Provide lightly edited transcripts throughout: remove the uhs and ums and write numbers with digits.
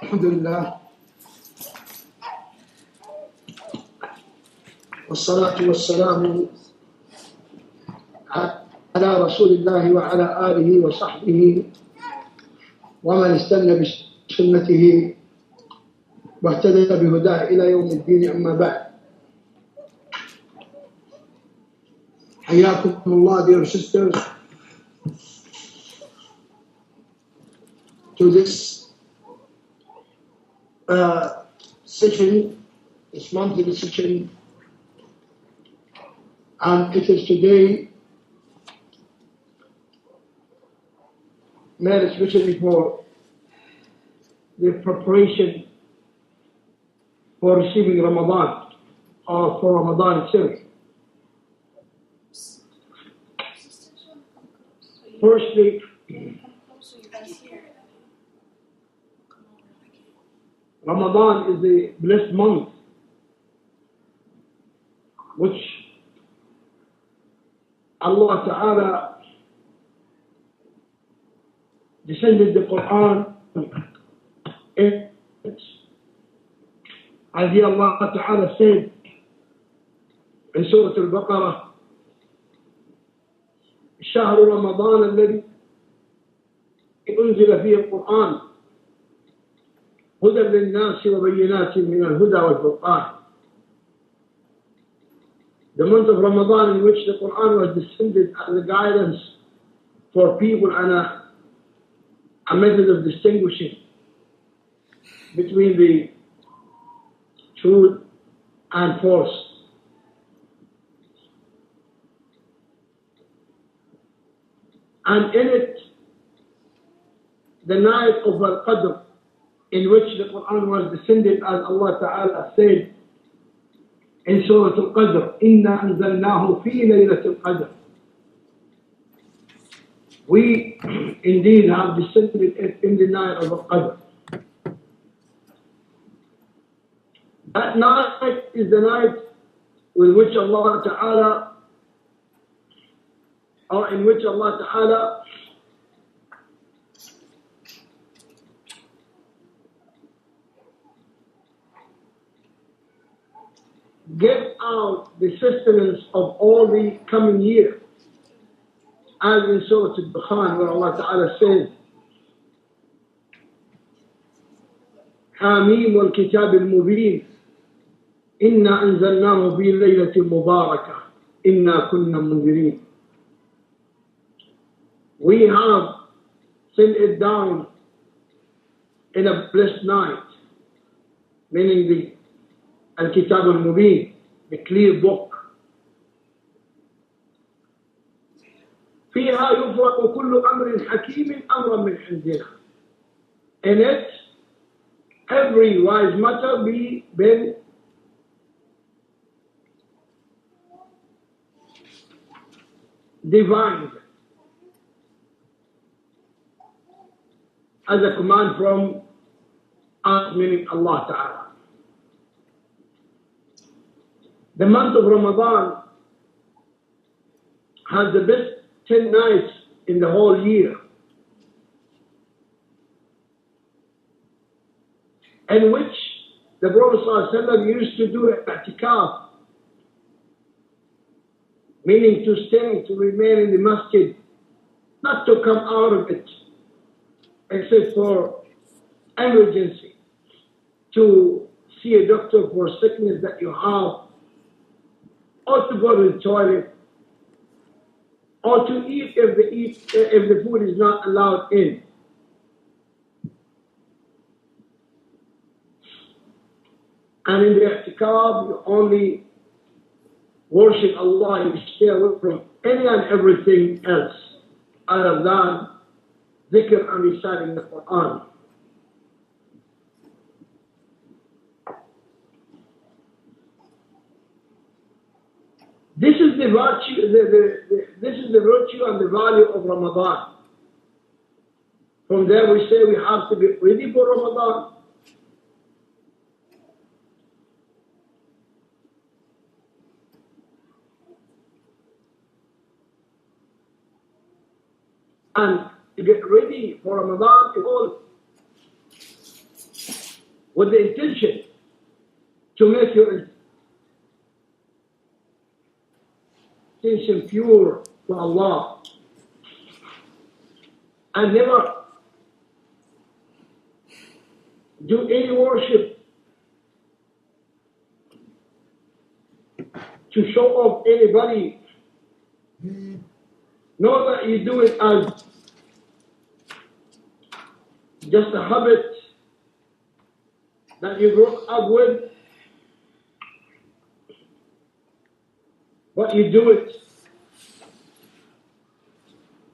الحمد لله والصلاة والسلام على رسول الله وعلى آله وصحبه ومن استنى بسنته واهتدى بهداه إلى يوم الدين. أما بعد، حياكم الله, dear sisters, to this session, this monthly session, and it is today made especially for the preparation for receiving Ramadan or for Ramadan itself. Firstly, Ramadan is the blessed month which Allah Ta'ala descended the Quran in it. As Allah Ta'ala said in Surah Al-Baqarah, شهر رمضان الذي أنزل فيه القرآن هدى للناس وبينات من الهدى والفرقان. The month of Ramadan in which the Quran was descended as a guidance for people and a method of distinguishing between the truth and false. And in it, the night of Al-Qadr, in which the Quran was descended, as Allah Ta'ala said in Surah Al-Qadr, إِنَّا أَنزَلْنَاهُ فِي لَيْلَةِ الْقَدْرِ. We indeed have descended it in the night of Al-Qadr. That night is the night with which Allah Ta'ala, or in which Allah Ta'ala gave out the sustenance of all the coming year. As in Surah Al-Dukhan, where Allah Ta'ala says, حاميم والكتاب المبين إنا أنزلناه في ليلة مباركة إنا كنا منذرين. We have sent it down in a blessed night, meaning the Al-Kitab al-Mubin, the clear book. فيها يفرق كل أمر حكيم أمرا من عندنا. In it, every wise matter been divined as a command from us, meaning Allah Ta'ala. The month of Ramadan has the best 10 nights in the whole year, in which the Prophet ﷺ used to do i'tikaf, meaning to stay, to remain in the masjid, not to come out of it, except for emergency, to see a doctor for sickness that you have, or to go to the toilet, or to eat if the food is not allowed in. And in the i'tikaf, you only worship Allah and stay away from any and everything else other than dhikr and reciting the Quran. This is the virtue, this is the virtue and the value of Ramadan. From there we say we have to be ready for Ramadan. And to get ready for Ramadan is all with the intention to make your intention pure for Allah, and never do any worship to show off anybody. Know that you do it as just a habit that you grew up with, but you do it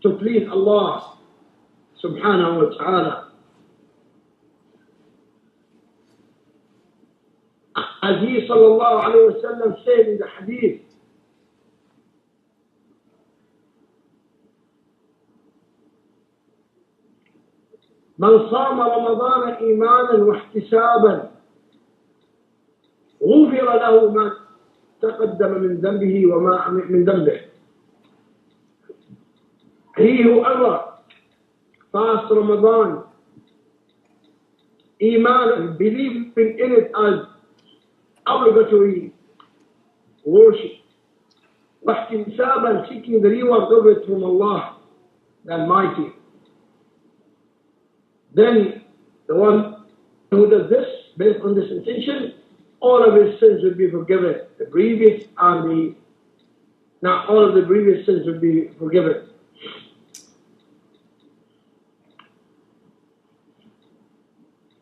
to please Allah subhanahu wa ta'ala. As he sallallahu alayhi wa sallam said in the hadith, من صام رمضان إيمانا واحتسابا غفر له ما تقدم من ذنبه وما من ذنبه. He whoever fasts Ramadan إيمانا, believing in it as obligatory worship, واحتسابا, seeking the reward of it from Allah the Almighty, then the one who does this based on this intention, all of his sins will be forgiven. The previous and the, not all of the previous sins will be forgiven.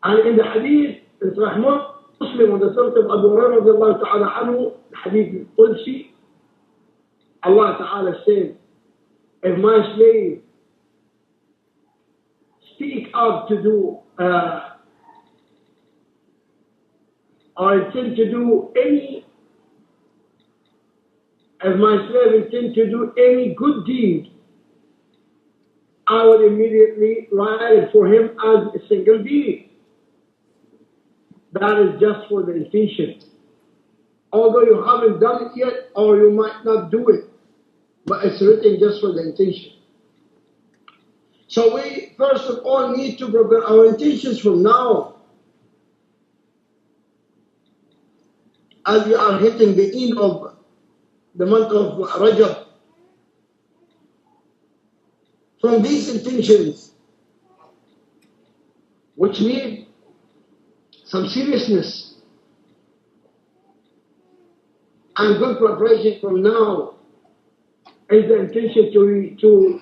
And in the hadith, in Sahih Muslim, on the Sunnah of Abu Hurairah radiallahu ta'ala anhu, the hadith Qudsi, Allah ta'ala said, if my slave speak up to do or intend to do any, if my slave intend to do any good deed, I will immediately write it for him as a single deed. That is just for the intention. Although you haven't done it yet, or you might not do it, but it's written just for the intention. So we first of all need to prepare our intentions from now. As we are hitting the end of the month of Rajab, from these intentions, which need some seriousness and good preparation from now, is the intention to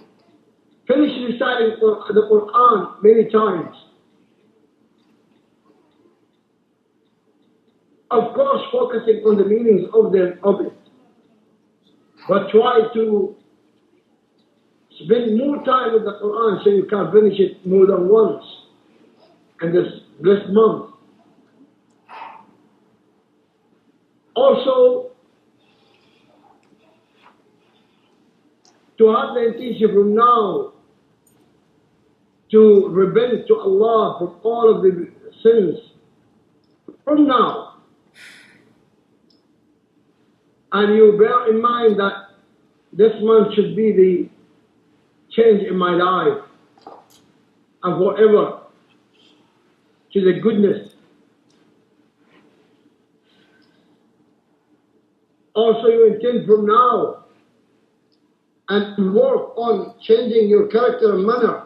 finish reciting the Quran many times. Of course, focusing on the meanings of it, but try to spend more time with the Quran so you can finish it more than once in this blessed month. Also, to have the intention from now to repent to Allah from all of the sins from now. And you bear in mind that this month should be the change in my life and forever to the goodness. Also, you intend from now and work on changing your character and manner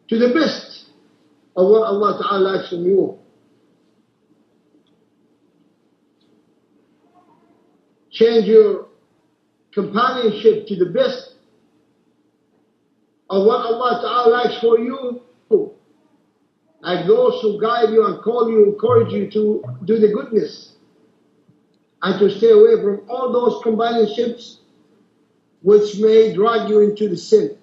to the best of what Allah Ta'ala asks from you. Change your companionship to the best of what Allah Ta'ala asks for you. Like those who guide you and call you, encourage you to do the goodness and to stay away from all those companionships which may drag you into the sin.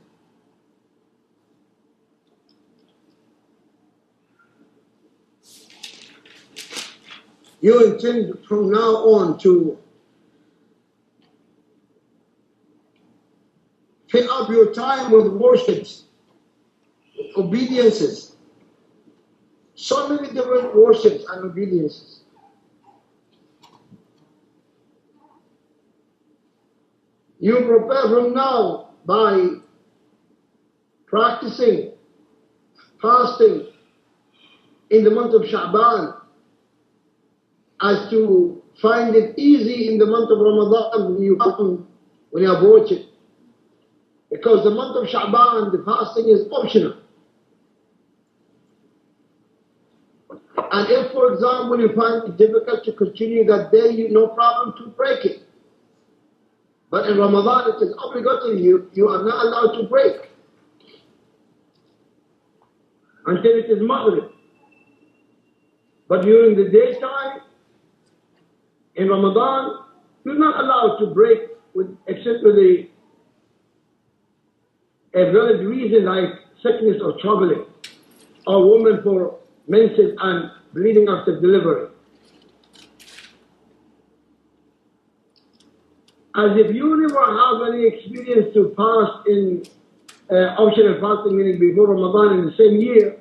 You intend from now on to fill up your time with worships, obediences. So many different worships and obediences. You prepare from now by practicing fasting in the month of Sha'ban as to find it easy in the month of Ramadan when you approach it. Because the month of Sha'ban, the fasting is optional. And if, for example, you find it difficult to continue that day, no problem to break it. But in Ramadan, it is obligatory. You are not allowed to break until it is Maghrib. But during the daytime, in Ramadan, you're not allowed to break except with a valid reason like sickness or traveling, or women for menses and bleeding after delivery. As if you never have any experience to fast in optional fasting, meaning before Ramadan in the same year,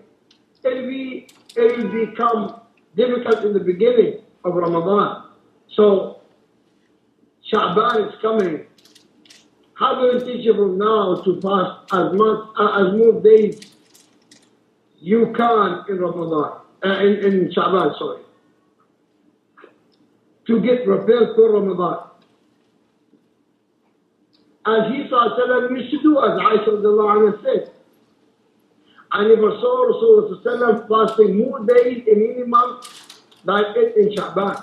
it will become difficult in the beginning of Ramadan. So Sha'ban is coming. How do you teach you from now to fast as more days you can in Ramadan, in Sha'ban, sorry, to get prepared for Ramadan? As he ﷺ used to do, as Aisha said. I never saw Rasulullah fasting more days in any month like it in Sha'ban.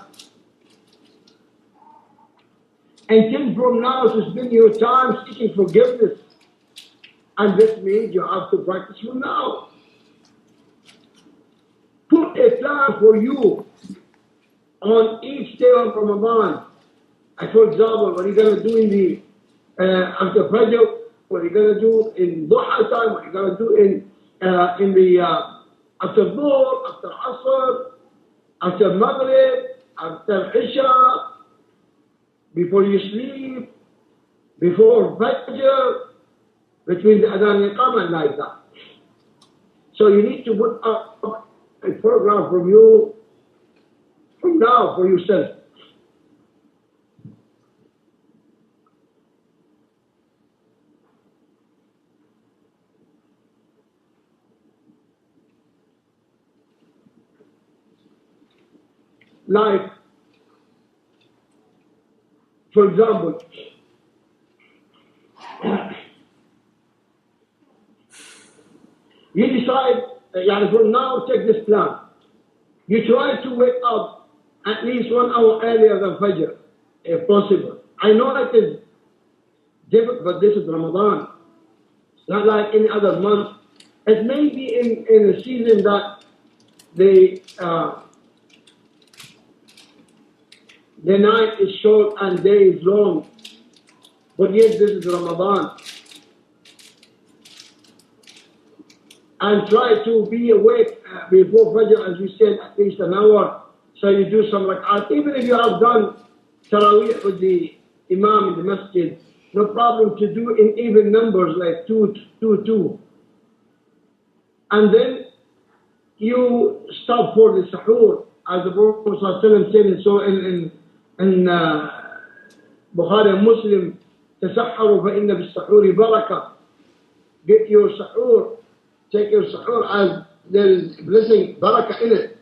And think from now to spend your time seeking forgiveness. And this means you have to practice from now. Put a plan for you on each day of Ramadan. And for example, what are you going to do in the after Fajr, what are you going to do in Duha time, what are you going to do in the after Dhuhr, after Asr, after Maghrib, after Isha, before you sleep, before Fajr, between the Adhan and Iqamah, and like that. So you need to put up a program from now for yourself. Like, for example, you decide, from now, take this plan. You try to wake up at least 1 hour earlier than Fajr, if possible. I know it is difficult, but this is Ramadan. It's not like any other month. It may be in a season that the night is short and day is long. But yet this is Ramadan. And try to be awake before Fajr, as we said, at least an hour. So you do some rak'at. Even if you have done Taraweeh with the Imam in the masjid, no problem to do in even numbers like 2. And then you stop for the sahur, as the Prophet ﷺ said so in Bukhari and Muslim, تَسَحَّرُوا فَإِنَّ بِالسَّحُورِ بَرَكَةً. Get your sahur, take your sahur as there is blessing, barakah in it.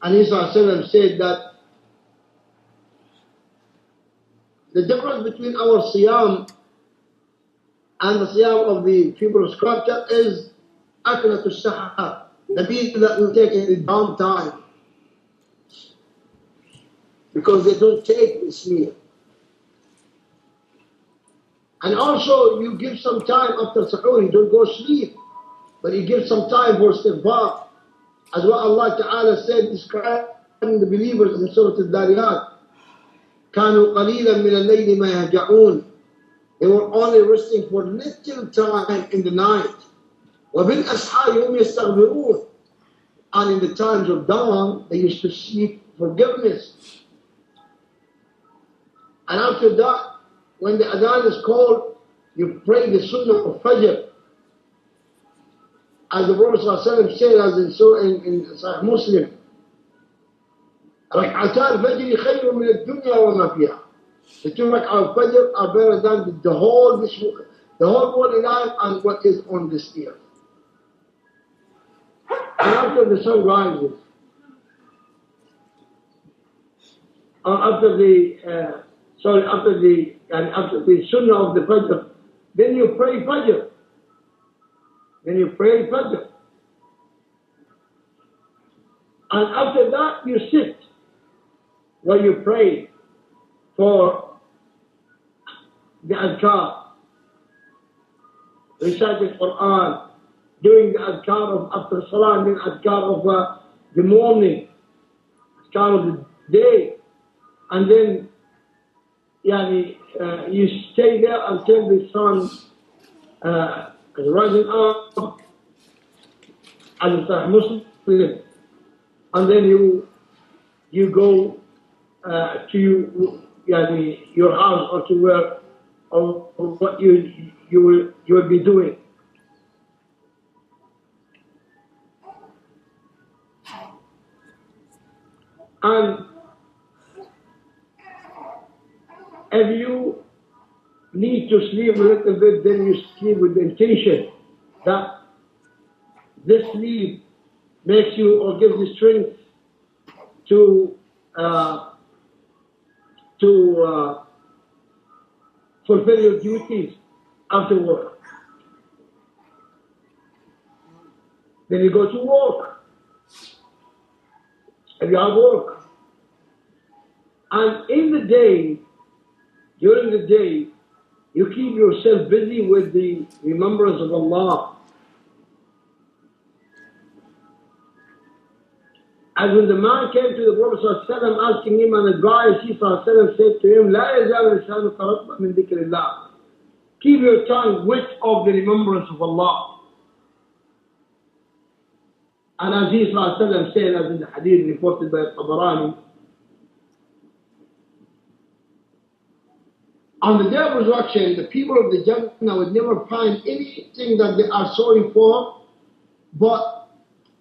And He ﷺ said that the difference between our siyam and the siyam of the people of scripture is أكلة السحر, the people that will take it in down time. Because they don't take this meal. And also, you give some time after sahur, you don't go sleep, but you give some time for istighfar. As what Allah Ta'ala said, describing the believers in Surah Al-Dariyat, كانوا قليلا من الليل ما يهجعون. They were only resting for little time in the night. وبالأسحار هم يستغفرون. And in the times of dawn, they used to seek forgiveness. And after that, when the adhan is called, you pray the sunnah of Fajr. As the Prophet ﷺ said, as in Sahih Muslim, ركعتا الفجر خير من الدنيا وما فيها. The 2 rak'ah of Fajr are better than the whole world in life and what is on this earth. And after the sun rises, or after the, after the Sunnah of the Fajr, then you pray Fajr. Then you pray Fajr. And after that, you sit where you pray for the adhkar, reciting Quran, doing the adhkar of after Salah, and then adhkar of the morning, adhkar of the day, and then you stay there until the sun is rising up, as a Muslim, and then you go to your house or to where or what you will be doing. And if you need to sleep a little bit, then you sleep with the intention that this sleep makes you or gives you strength to fulfill your duties after work. Then you go to work, if you have work. And in the day, during the day, you keep yourself busy with the remembrance of Allah. And when the man came to the Prophet ﷺ asking him an advice, he ﷺ said to him, لا يزال لسانك رطبا من ذكر الله. Keep your tongue wet of the remembrance of Allah. And as he ﷺ said, as in the hadith reported by Tabarani, on the day of resurrection, the people of the Jannah would never find anything that they are sorry for, but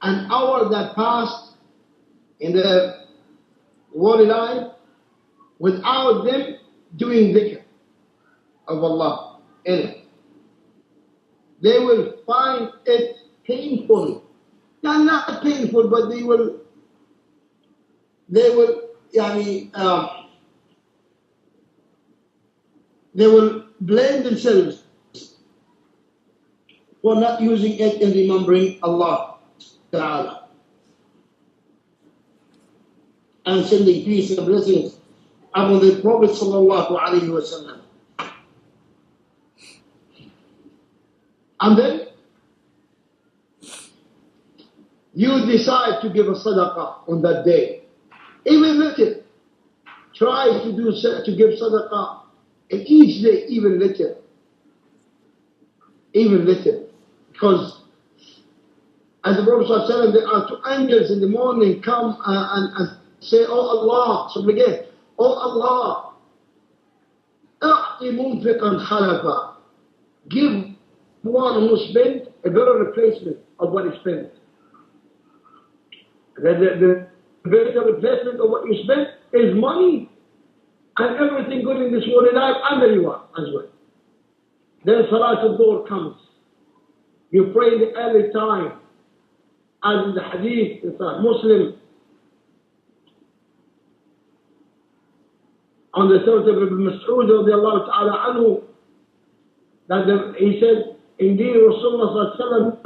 an hour that passed in the worldly life without them doing dhikr of Allah in it. They will find it painful. Not painful, but they will blame themselves for not using it in remembering Allah Ta'ala and sending peace and blessings upon the Prophet Sallallahu Alaihi Wasallam. And then you decide to give a sadaqah on that day. Even little. Try to give sadaqah in each day, even little. Even little. Because as the Prophet ﷺ, there are two angels in the morning come and say, Oh Allah, supplicate, Oh Allah, أعطي منفقا خلفا. Give one who spent a better replacement of what he spent. The better replacement of what you spent is money and everything good in this world life and the reward as well. Then Salatul Dhuhr comes. You pray in the early time, as in the hadith, in Sahih Muslim, on the third of Ibn Mas'ud radiallahu ta'ala anhu, that he said, indeed Rasulullah sallallahu alayhi wa sallam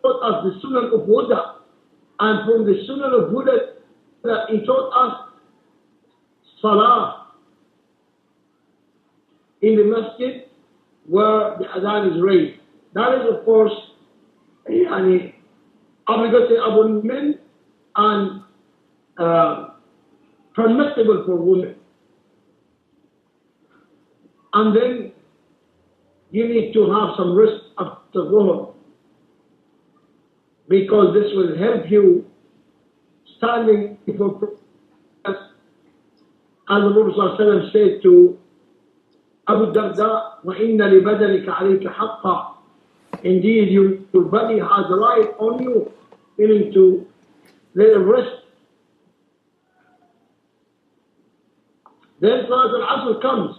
taught us the sunnah of Huda. And from the sunnah of Huda, he taught us salah in the masjid where the adhan is raised. That is, of course, obligatory upon men and permissible for women. And then you need to have some rest after Dhuhr, because this will help you standing before as the Prophet ﷺ said to Abu Darda, وَإِنَّ لِبَدَنِكَ عَلَيْكَ حَقًّا. Indeed, your body has a right on you, meaning to let it rest. Then Salat al-Asr comes.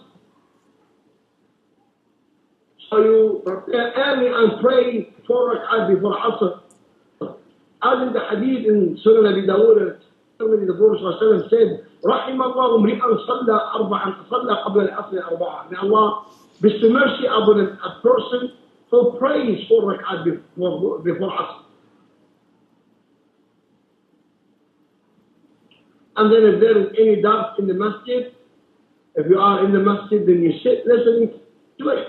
So you prepare early and pray 4 rak'at before Asr. As in the hadith in Sunan Abi Dawud, the Prophet ﷺ said, رحم الله امرئا صلى قبل العصر أربعة. May Allah bestow mercy upon a person who prays 4 rak'at before Asr. And then if there is any doubt in the masjid, if you are in the masjid, then you sit listening to it.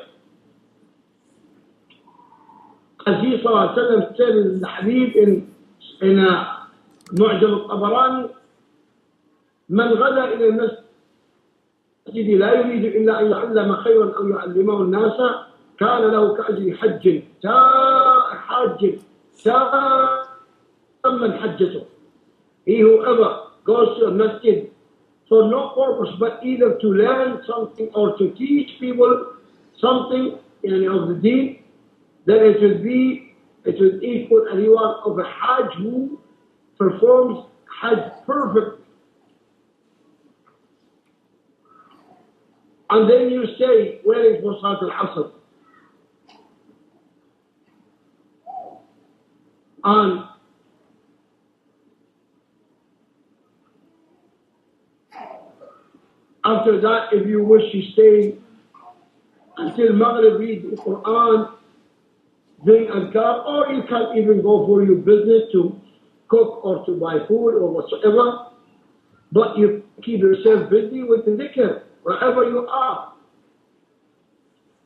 As he ﷺ said in the hadith in معجم الطبراني, من غدا إلى المسجد لا يريد إلا أن يعلم خيرا أو يعلمه الناس كان له كأجر حج تامًا حجته. He whoever goes to a masjid for no purpose but either to learn something or to teach people something of the deen, then it will equal a reward of a hajj who performs hajj perfectly. And then you say, waiting for Salat al-Asr. And after that, if you wish to stay until Maghrib, read the Quran, doing adhkar, or you can even go for your business to cook or to buy food or whatsoever, but you keep yourself busy with the dhikr wherever you are.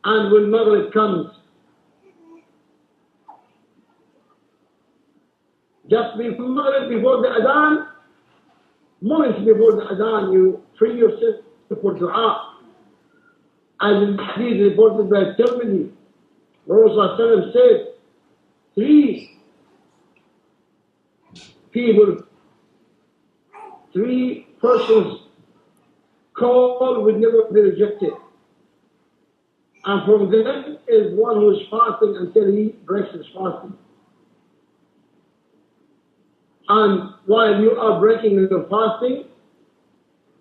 And when Maghrib comes, just before Maghrib, before the Adhan, moments before the Adhan, you free yourself for dua. As in the hadith reported by Tirmidhi, Rasulullah said, 3 people, 3 persons call will never be rejected. And from them is one who is fasting until he breaks his fasting. And while you are breaking your fasting,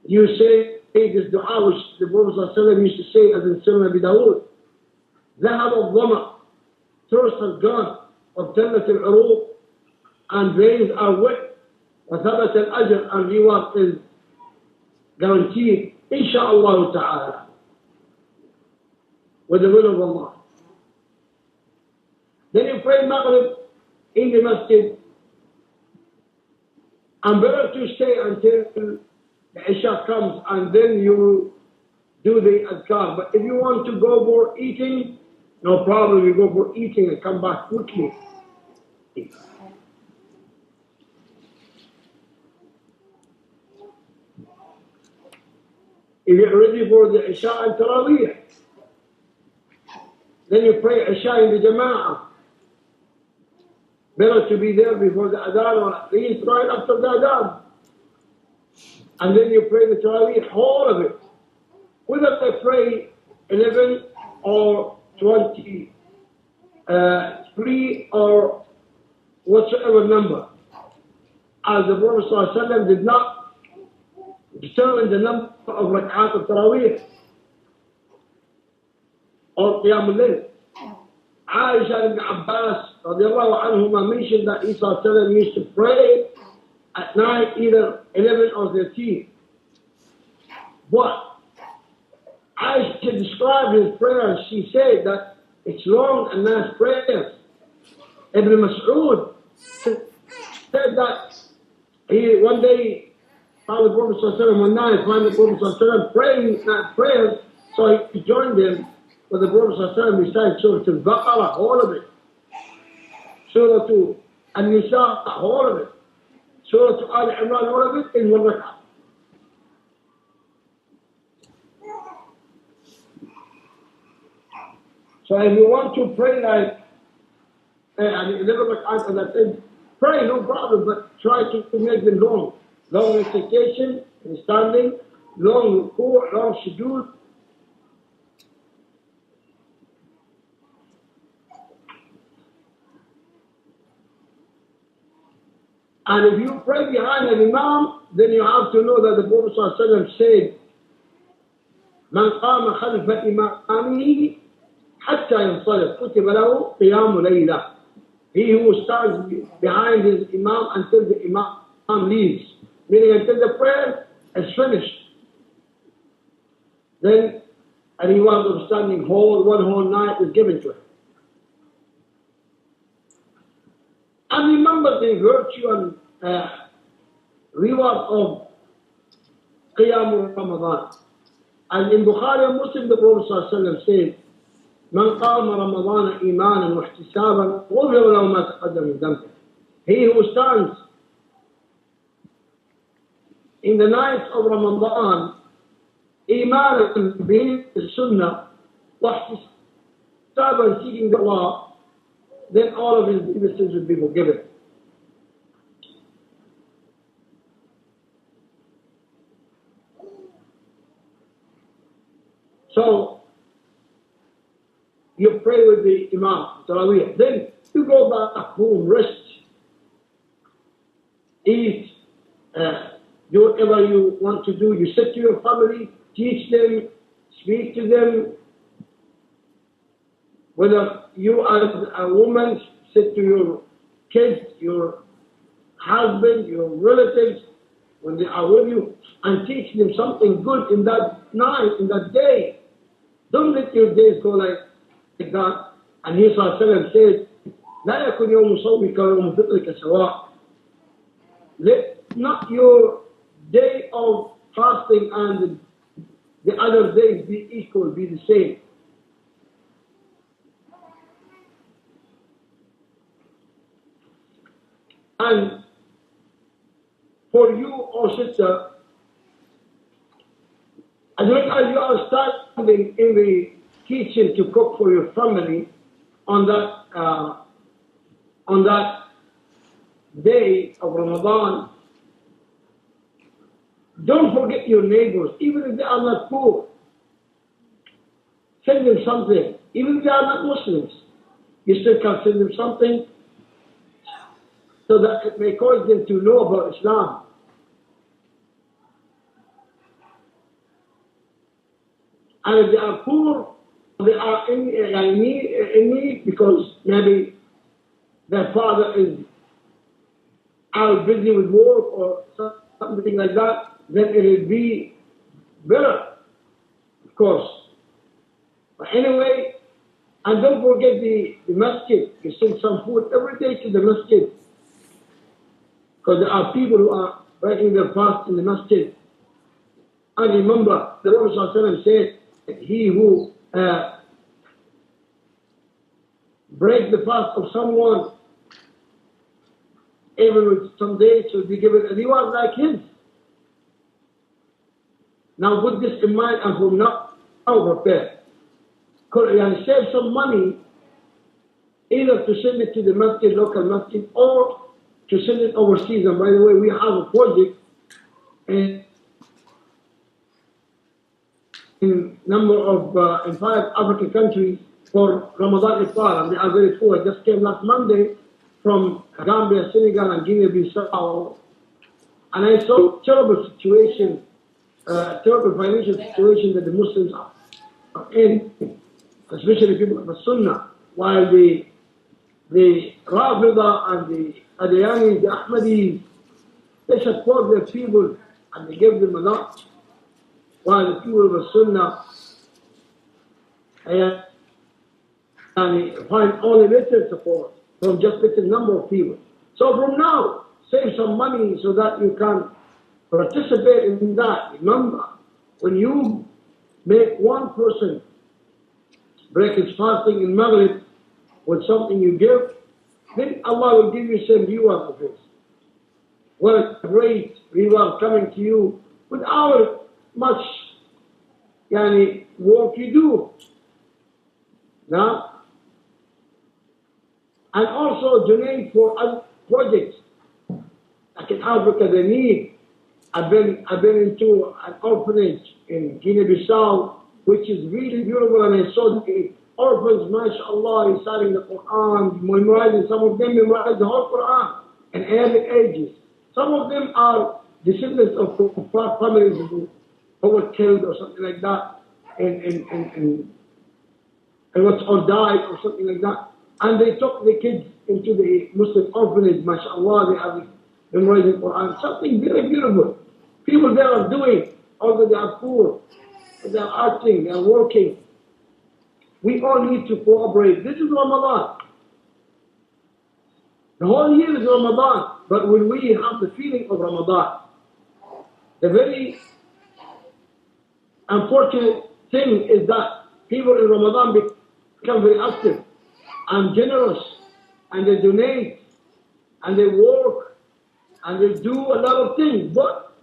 you say this dua which the Prophet ﷺ used to say as in Sunnah Abi Dawud. ذهب الظمأ, thirst has gone, وابتلت العروق, and veins are wet, وثبت الأجر, and reward is guaranteed, insha'Allah ta'ala, with the will of Allah. Then you pray Maghrib in the masjid, and better to stay until the Isha comes, and then you do the adhkar. But if you want to go for eating, no problem, you go for eating and come back quickly. If you're ready for the Isha and Taraweeh, then you pray Isha in the Jama'ah. Better to be there before the Adhan, or at least right after the Adhan. And then you pray the Taraweeh, all of it. Whether they pray 11 or 23 or whatsoever number. As the Prophet ﷺ did not determine the number of rak'at of Taraweeh or Qiyam al-Layl. Aisha ibn Abbas radiallahu anhuma mentioned that Isa ﷺ used to pray at night either 11 or 13. But Aisha described his prayers. She said that it's long and nice prayers. Ibn Mas'ud said that he one day found the Prophet ﷺ one night, found the Prophet ﷺ praying night prayers, so he joined him. But the Prophet ﷺ recited Surah Al-Baqarah, all of it. Surah Al-Nisa, all of it. Surah Al-Imran, all of it in one rak'ah. So if you want to pray like 11 rak'ahs, as I said, pray, no problem, but try to make them long. Long recitation, standing, long ruku', long sujood. And if you pray behind an imam, then you have to know that the Prophet ﷺ said, من قام خلف إمامه حتى ينصرف كتب له قيام ليلة. He who stands behind his imam until the imam leaves, meaning until the prayer is finished. Then a reward of standing one whole night is given to him. And remember the virtue and reward of Qiyam Ramadan. And in Bukhari and Muslim, the Prophet ﷺ said, من قام رمضان إيمانا واحتسابا غفر له ما تقدم من ذنبه. He who stands in the night of Ramadan, إيمانا بالسنة واحتسابا seeking the law, then all of his sins will be forgiven. So, you pray with the Imam, Taraweeh. Then you go back home, rest, eat, do whatever you want to do. You sit to your family, teach them, speak to them. Whether you as a woman sit to your kids, your husband, your relatives, when they are with you, and teach them something good in that night, in that day. Don't let your days go like that. And he said, لا يكن يوم صومك ويوم فطرك سواء. Let not your day of fasting and the other days be equal, be the same. And for you, oh sister, as long as you are standing in the kitchen to cook for your family on that day of Ramadan, don't forget your neighbors, even if they are not poor. Send them something, even if they are not Muslims. You still can send them something so that it may cause them to know about Islam. And if they are poor, they are in need because maybe their father is out busy with work or something like that, then it will be better, of course. But anyway, and don't forget the masjid. You send some food every day to the masjid. Because there are people who are breaking their fast in the masjid. And remember, the Prophet ﷺ said, he who breaks the fast of someone, even with some days, will be given a reward like his. Now put this in mind and from now prepare. Save some money, either to send it to the masjid, local masjid, or to send it overseas. And by the way, we have a project in number of in 5 African countries for Ramadan Iftar, and they are very full. I just came last Monday from Gambia, Senegal, and Guinea-Bissau, and I saw terrible situation, terrible financial situation that the Muslims are in, especially people of the Sunnah, while the Rafida and the Adiyanis, the Ahmadis, they support their people and they give them a lot, while the people of the Sunnah and find only little support from just little number of people. So from now, save some money so that you can participate in that. Remember, when you make one person break his fasting in Maghrib with something you give, then Allah will give you same reward of this. What a great reward coming to you without much work you do. Now, and also donate for other projects. Like in Africa, they need. I've been into an orphanage in Guinea-Bissau, which is really beautiful, and I saw the orphans, mashallah, reciting the Quran, memorizing. Some of them memorize the whole Quran in early ages. Some of them are descendants of families who were killed or something like that, and what's all died or something like that. And they took the kids into the Muslim orphanage, mashallah, memorizing Quran, something very beautiful. People there are doing, although they are poor, they are acting, they are working. We all need to cooperate. This is Ramadan. The whole year is Ramadan, but when we have the feeling of Ramadan, the very unfortunate thing is that people in Ramadan become very active and generous, and they donate, and they work, and they do a lot of things. But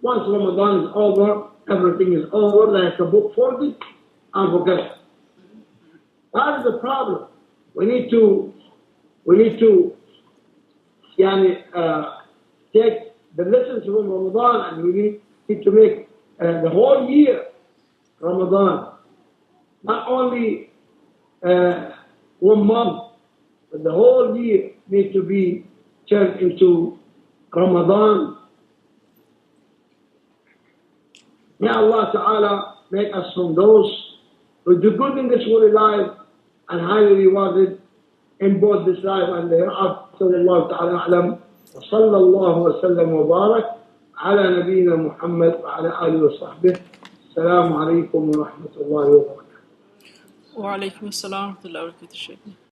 once Ramadan is over, everything is over, like a book folded and forget. That is the problem. We need to take the lessons from Ramadan, and we need to make the whole year Ramadan. Not only 1 month, but the whole year need to be turned into Ramadan. May Allah Ta'ala make us from those who do good in this worldly life and highly rewarded in both this life and the hereafter. Wallahu Ta'ala a'lam. وصلى الله وسلم وبارك على نبينا محمد وعلى آله وصحبه. السلام عليكم ورحمة الله وبركاته. وعليكم السلام ورحمة الله وبركاته.